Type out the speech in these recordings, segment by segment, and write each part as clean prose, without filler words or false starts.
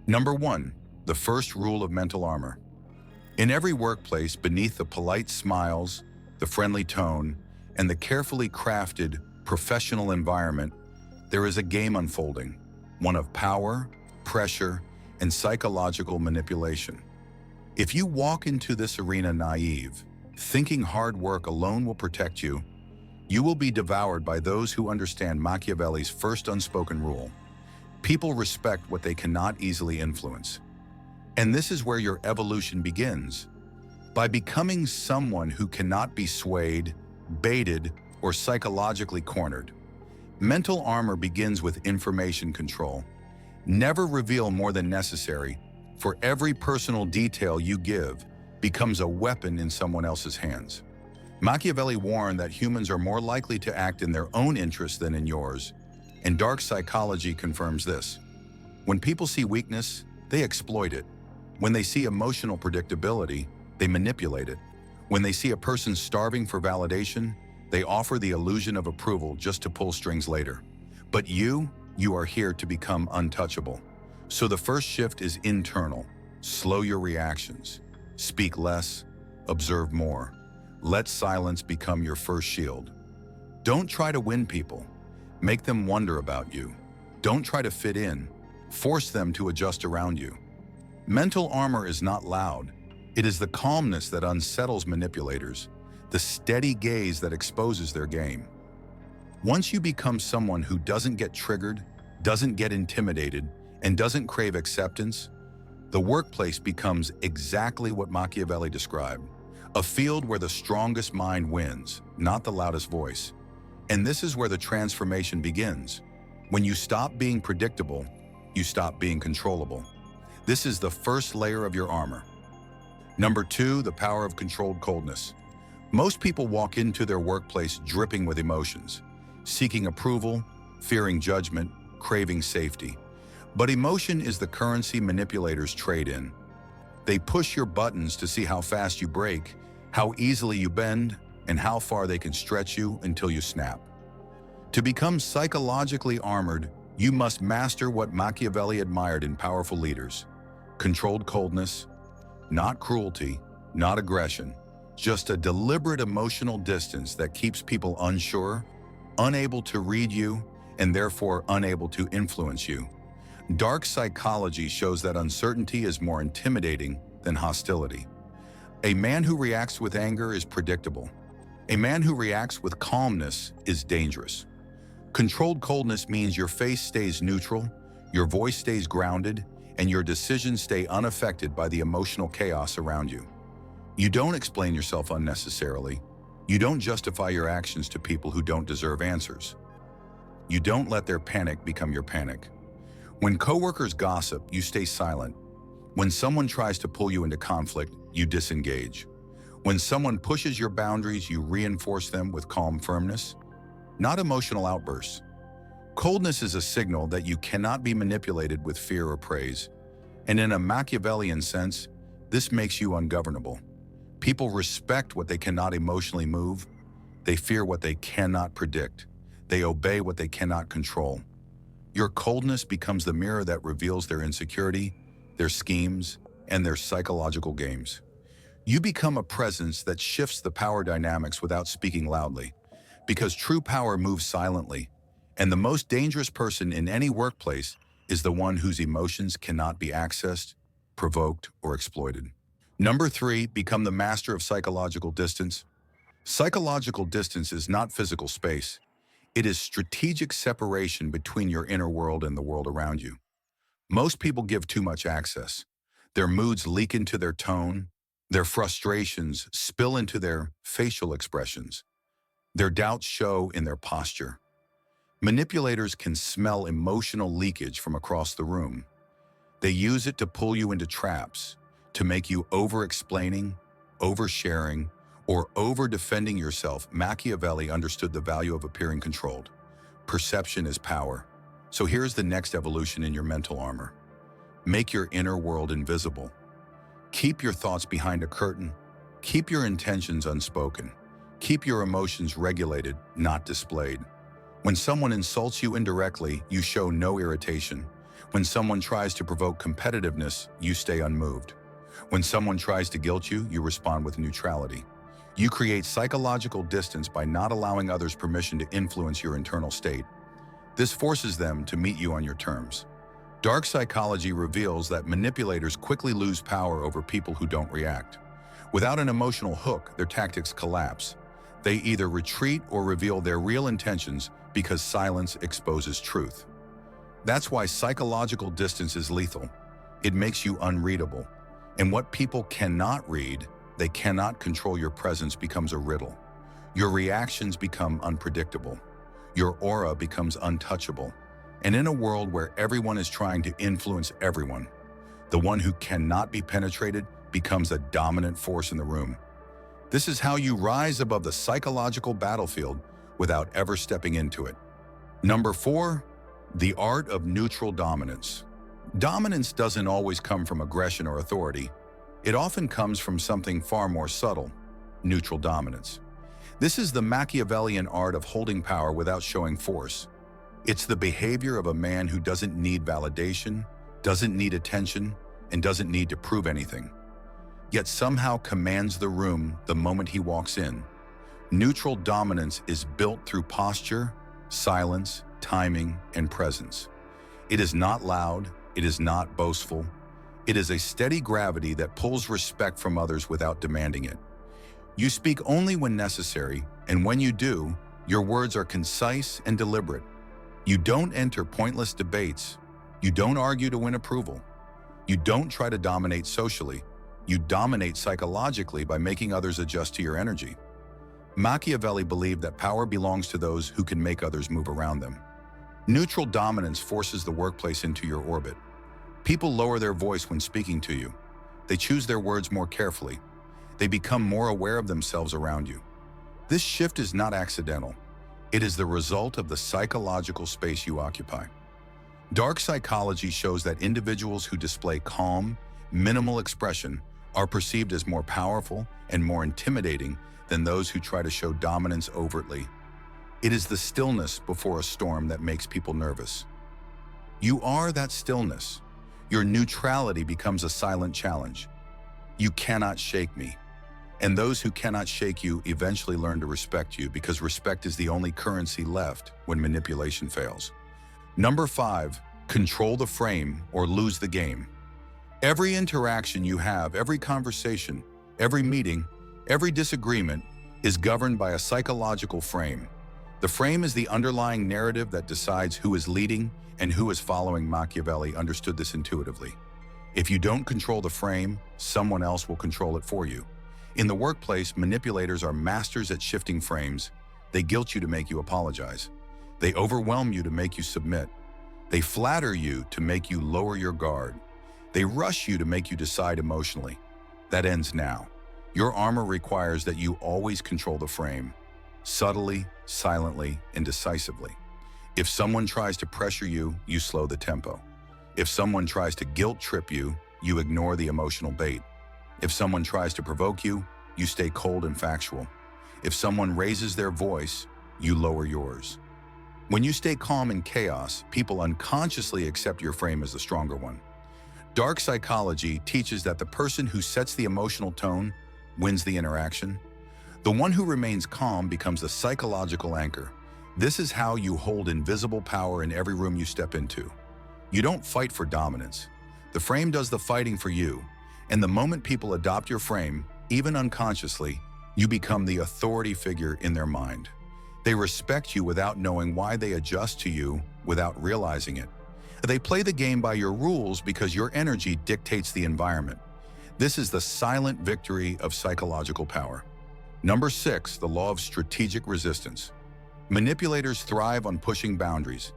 Number 1. The first rule of mental armor. In every workplace, beneath the polite smiles, the friendly tone, and the carefully crafted professional environment, there is a game unfolding, one of power, pressure, and psychological manipulation. If you walk into this arena naive, thinking hard work alone will protect you, you will be devoured by those who understand Machiavelli's first unspoken rule. People respect what they cannot easily influence. And this is where your evolution begins. By becoming someone who cannot be swayed, baited, or psychologically cornered. Mental armor begins with information control. Never reveal more than necessary, for every personal detail you give becomes a weapon in someone else's hands. Machiavelli warned that humans are more likely to act in their own interests than in yours, and dark psychology confirms this. When people see weakness, they exploit it. When they see emotional predictability, they manipulate it. When they see a person starving for validation, they offer the illusion of approval just to pull strings later. But you are here to become untouchable. So the first shift is internal. Slow your reactions. Speak less, observe more. Let silence become your first shield. Don't try to win people. Make them wonder about you. Don't try to fit in. Force them to adjust around you. Mental armor is not loud. It is the calmness that unsettles manipulators, the steady gaze that exposes their game. Once you become someone who doesn't get triggered, doesn't get intimidated, and doesn't crave acceptance, the workplace becomes exactly what Machiavelli described, a field where the strongest mind wins, not the loudest voice. And this is where the transformation begins. When you stop being predictable, you stop being controllable. This is the first layer of your armor. Number 2, the power of controlled coldness. Most people walk into their workplace dripping with emotions, seeking approval, fearing judgment, craving safety. But emotion is the currency manipulators trade in. They push your buttons to see how fast you break, how easily you bend, and how far they can stretch you until you snap. To become psychologically armored, you must master what Machiavelli admired in powerful leaders. Controlled coldness, not cruelty, not aggression, just a deliberate emotional distance that keeps people unsure, unable to read you, and therefore unable to influence you. Dark psychology shows that uncertainty is more intimidating than hostility. A man who reacts with anger is predictable. A man who reacts with calmness is dangerous. Controlled coldness means your face stays neutral, your voice stays grounded, and your decisions stay unaffected by the emotional chaos around you. You don't explain yourself unnecessarily. You don't justify your actions to people who don't deserve answers. You don't let their panic become your panic. When coworkers gossip, you stay silent. When someone tries to pull you into conflict, you disengage. When someone pushes your boundaries, you reinforce them with calm firmness, not emotional outbursts. Coldness is a signal that you cannot be manipulated with fear or praise. And in a Machiavellian sense, this makes you ungovernable. People respect what they cannot emotionally move. They fear what they cannot predict. They obey what they cannot control. Your coldness becomes the mirror that reveals their insecurity, their schemes, and their psychological games. You become a presence that shifts the power dynamics without speaking loudly, because true power moves silently, and the most dangerous person in any workplace is the one whose emotions cannot be accessed, provoked, or exploited. Number 3, become the master of psychological distance. Psychological distance is not physical space. It is strategic separation between your inner world and the world around you. Most people give too much access. Their moods leak into their tone. Their frustrations spill into their facial expressions. Their doubts show in their posture. Manipulators can smell emotional leakage from across the room. They use it to pull you into traps, to make you over-explaining, over-sharing, or over-defending yourself. Machiavelli understood the value of appearing controlled. Perception is power. So here's the next evolution in your mental armor. Make your inner world invisible. Keep your thoughts behind a curtain. Keep your intentions unspoken. Keep your emotions regulated, not displayed. When someone insults you indirectly, you show no irritation. When someone tries to provoke competitiveness, you stay unmoved. When someone tries to guilt you, you respond with neutrality. You create psychological distance by not allowing others permission to influence your internal state. This forces them to meet you on your terms. Dark psychology reveals that manipulators quickly lose power over people who don't react. Without an emotional hook, their tactics collapse. They either retreat or reveal their real intentions because silence exposes truth. That's why psychological distance is lethal. It makes you unreadable. And what people cannot read, they cannot control. Your presence becomes a riddle. Your reactions become unpredictable. Your aura becomes untouchable. And in a world where everyone is trying to influence everyone, the one who cannot be penetrated becomes a dominant force in the room. This is how you rise above the psychological battlefield without ever stepping into it. Number 4, the art of neutral dominance. Dominance doesn't always come from aggression or authority. It often comes from something far more subtle: neutral dominance. This is the Machiavellian art of holding power without showing force. It's the behavior of a man who doesn't need validation, doesn't need attention, and doesn't need to prove anything, yet somehow commands the room the moment he walks in. Neutral dominance is built through posture, silence, timing, and presence. It is not loud, it is not boastful. It is a steady gravity that pulls respect from others without demanding it. You speak only when necessary, and when you do, your words are concise and deliberate. You don't enter pointless debates. You don't argue to win approval. You don't try to dominate socially. You dominate psychologically by making others adjust to your energy. Machiavelli believed that power belongs to those who can make others move around them. Neutral dominance forces the workplace into your orbit. People lower their voice when speaking to you. They choose their words more carefully. They become more aware of themselves around you. This shift is not accidental. It is the result of the psychological space you occupy. Dark psychology shows that individuals who display calm, minimal expression are perceived as more powerful and more intimidating than those who try to show dominance overtly. It is the stillness before a storm that makes people nervous. You are that stillness. Your neutrality becomes a silent challenge. You cannot shake me. And those who cannot shake you eventually learn to respect you, because respect is the only currency left when manipulation fails. Number 5, control the frame or lose the game. Every interaction you have, every conversation, every meeting, every disagreement is governed by a psychological frame. The frame is the underlying narrative that decides who is leading and who is following. Machiavelli understood this intuitively. If you don't control the frame, someone else will control it for you. In the workplace, manipulators are masters at shifting frames. They guilt you to make you apologize. They overwhelm you to make you submit. They flatter you to make you lower your guard. They rush you to make you decide emotionally. That ends now. Your armor requires that you always control the frame, subtly, silently, and decisively. If someone tries to pressure you, you slow the tempo. If someone tries to guilt trip you, you ignore the emotional bait. If someone tries to provoke you, you stay cold and factual. If someone raises their voice, you lower yours. When you stay calm in chaos, people unconsciously accept your frame as the stronger one. Dark psychology teaches that the person who sets the emotional tone wins the interaction. The one who remains calm becomes the psychological anchor. This is how you hold invisible power in every room you step into. You don't fight for dominance. The frame does the fighting for you. And the moment people adopt your frame, even unconsciously, you become the authority figure in their mind. They respect you without knowing why. They adjust to you without realizing it. They play the game by your rules because your energy dictates the environment. This is the silent victory of psychological power. Number 6, the law of strategic resistance. Manipulators thrive on pushing boundaries.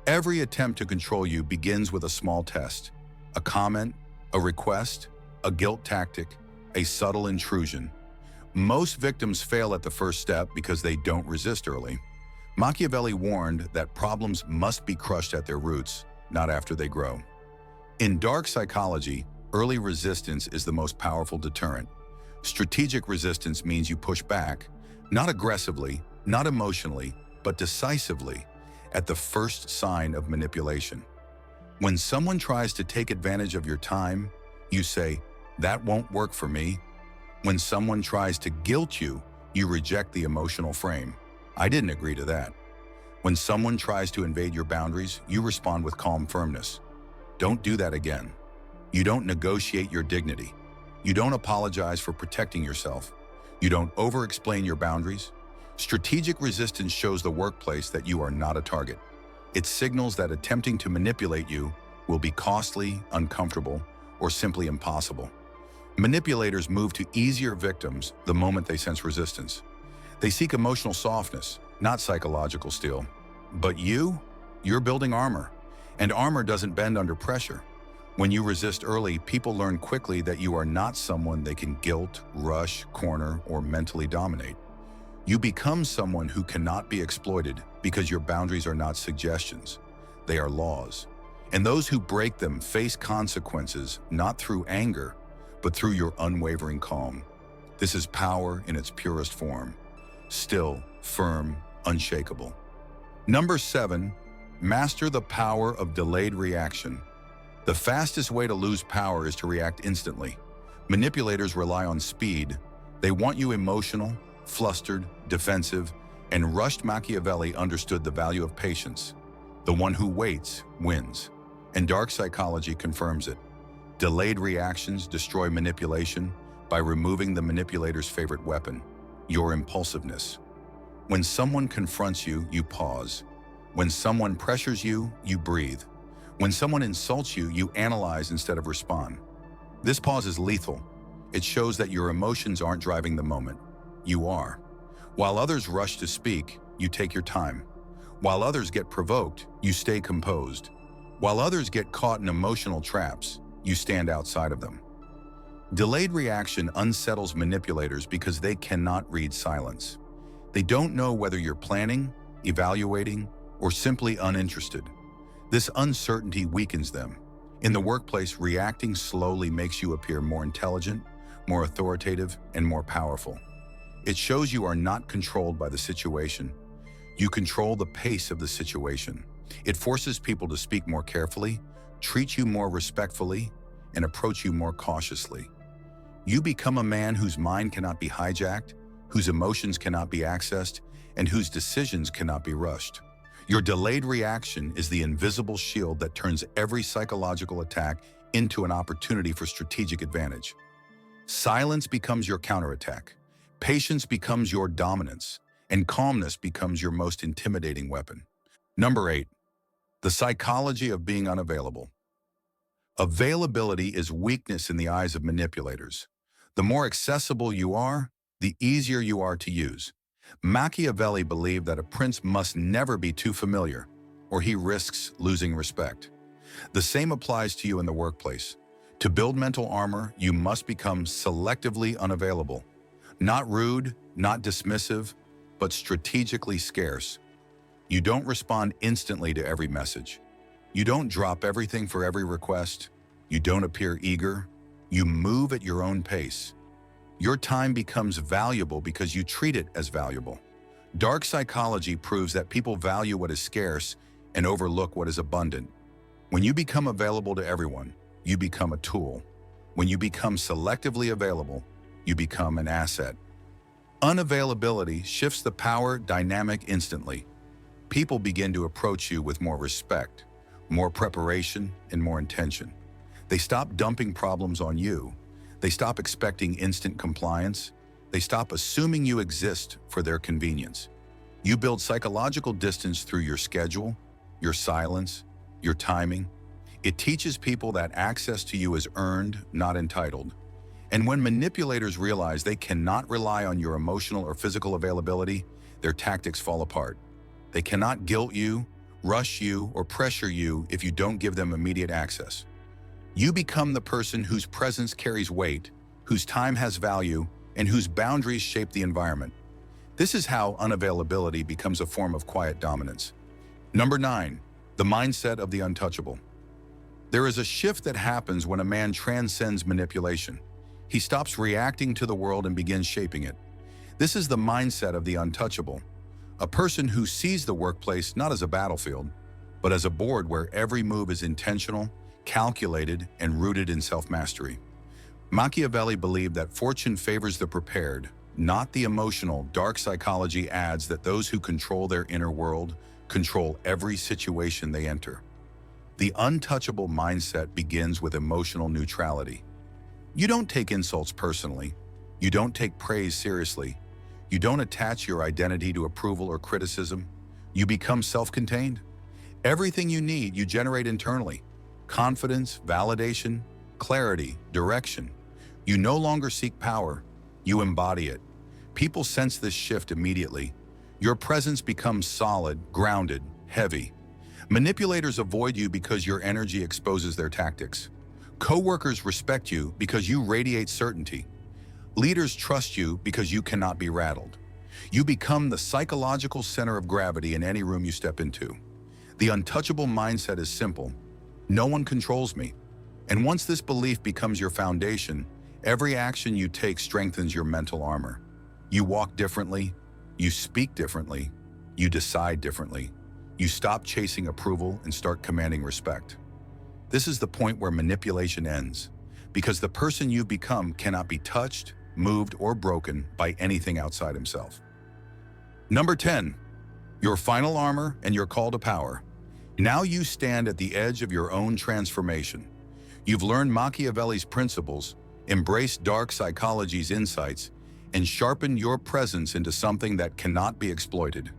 Every attempt to control you begins with a small test, a comment, a request, a guilt tactic, a subtle intrusion. Most victims fail at the first step because they don't resist early. Machiavelli warned that problems must be crushed at their roots, not after they grow. In dark psychology, early resistance is the most powerful deterrent. Strategic resistance means you push back, not aggressively, not emotionally, but decisively, at the first sign of manipulation. When someone tries to take advantage of your time, you say, "That won't work for me." When someone tries to guilt you, you reject the emotional frame. "I didn't agree to that." When someone tries to invade your boundaries, you respond with calm firmness. "Don't do that again." You don't negotiate your dignity. You don't apologize for protecting yourself. You don't over-explain your boundaries. Strategic resistance shows the workplace that you are not a target. It signals that attempting to manipulate you will be costly, uncomfortable, or simply impossible. Manipulators move to easier victims the moment they sense resistance. They seek emotional softness, not psychological steel. But you're building armor, and armor doesn't bend under pressure. When you resist early, people learn quickly that you are not someone they can guilt, rush, corner, or mentally dominate. You become someone who cannot be exploited because your boundaries are not suggestions. They are laws. And those who break them face consequences not through anger, but through your unwavering calm. This is power in its purest form. Still, firm, unshakable. Number 7, master the power of delayed reaction. The fastest way to lose power is to react instantly. Manipulators rely on speed. They want you emotional, flustered, defensive, and rushed. Machiavelli understood the value of patience. The one who waits wins. And dark psychology confirms it. Delayed reactions destroy manipulation by removing the manipulator's favorite weapon, your impulsiveness. When someone confronts you, you pause. When someone pressures you, you breathe. When someone insults you, you analyze instead of respond. This pause is lethal. It shows that your emotions aren't driving the moment. You are. While others rush to speak, you take your time. While others get provoked, you stay composed. While others get caught in emotional traps, you stand outside of them. Delayed reaction unsettles manipulators because they cannot read silence. They don't know whether you're planning, evaluating, or simply uninterested. This uncertainty weakens them. In the workplace, reacting slowly makes you appear more intelligent, more authoritative, and more powerful. It shows you are not controlled by the situation. You control the pace of the situation. It forces people to speak more carefully, treat you more respectfully, and approach you more cautiously. You become a man whose mind cannot be hijacked, whose emotions cannot be accessed, and whose decisions cannot be rushed. Your delayed reaction is the invisible shield that turns every psychological attack into an opportunity for strategic advantage. Silence becomes your counterattack. Patience becomes your dominance, and calmness becomes your most intimidating weapon. Number 8, the psychology of being unavailable. Availability is weakness in the eyes of manipulators. The more accessible you are, the easier you are to use. Machiavelli believed that a prince must never be too familiar, or he risks losing respect. The same applies to you in the workplace. To build mental armor, you must become selectively unavailable. Not rude, not dismissive, but strategically scarce. You don't respond instantly to every message. You don't drop everything for every request. You don't appear eager. You move at your own pace. Your time becomes valuable because you treat it as valuable. Dark psychology proves that people value what is scarce and overlook what is abundant. When you become available to everyone, you become a tool. When you become selectively available, you become an asset. Unavailability shifts the power dynamic instantly. People begin to approach you with more respect, more preparation, and more intention. They stop dumping problems on you. They stop expecting instant compliance. They stop assuming you exist for their convenience. You build psychological distance through your schedule, your silence, your timing. It teaches people that access to you is earned, not entitled. And when manipulators realize they cannot rely on your emotional or physical availability, their tactics fall apart. They cannot guilt you, rush you, or pressure you if you don't give them immediate access. You become the person whose presence carries weight, whose time has value, and whose boundaries shape the environment. This is how unavailability becomes a form of quiet dominance. Number 9, the mindset of the untouchable. There is a shift that happens when a man transcends manipulation. He stops reacting to the world and begins shaping it. This is the mindset of the untouchable, a person who sees the workplace not as a battlefield, but as a board where every move is intentional, calculated, and rooted in self-mastery. Machiavelli believed that fortune favors the prepared, not the emotional. Dark psychology adds that those who control their inner world control every situation they enter. The untouchable mindset begins with emotional neutrality. You don't take insults personally. You don't take praise seriously. You don't attach your identity to approval or criticism. You become self-contained. Everything you need, you generate internally. Confidence, validation, clarity, direction. You no longer seek power. You embody it. People sense this shift immediately. Your presence becomes solid, grounded, heavy. Manipulators avoid you because your energy exposes their tactics. Coworkers respect you because you radiate certainty. Leaders trust you because you cannot be rattled. You become the psychological center of gravity in any room you step into. The untouchable mindset is simple. No one controls me. And once this belief becomes your foundation, every action you take strengthens your mental armor. You walk differently. You speak differently. You decide differently. You stop chasing approval and start commanding respect. This is the point where manipulation ends, because the person you've become cannot be touched, moved, or broken by anything outside himself. Number 10, your final armor and your call to power. Now you stand at the edge of your own transformation. You've learned Machiavelli's principles, embraced dark psychology's insights, and sharpened your presence into something that cannot be exploited.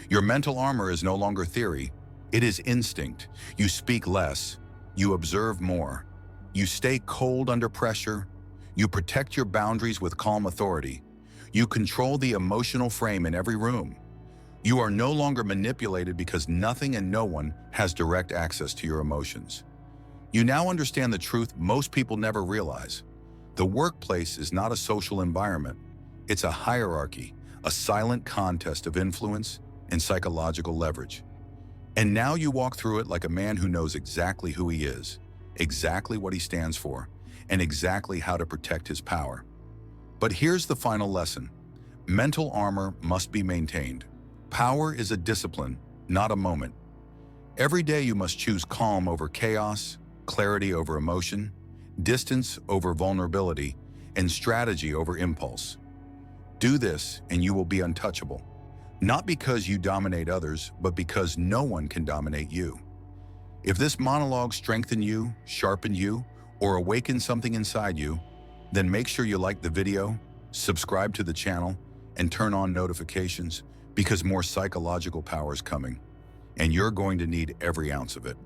Your mental armor is no longer theory. It is instinct. You speak less. You observe more. You stay cold under pressure. You protect your boundaries with calm authority. You control the emotional frame in every room. You are no longer manipulated because nothing and no one has direct access to your emotions. You now understand the truth most people never realize. The workplace is not a social environment. It's a hierarchy, a silent contest of influence and psychological leverage. And now you walk through it like a man who knows exactly who he is, exactly what he stands for, and exactly how to protect his power. But here's the final lesson. Mental armor must be maintained. Power is a discipline, not a moment. Every day you must choose calm over chaos, clarity over emotion, distance over vulnerability, and strategy over impulse. Do this and you will be untouchable. Not because you dominate others, but because no one can dominate you. If this monologue strengthened you, sharpened you, or awakened something inside you, then make sure you like the video, subscribe to the channel, and turn on notifications, because more psychological power is coming, and you're going to need every ounce of it.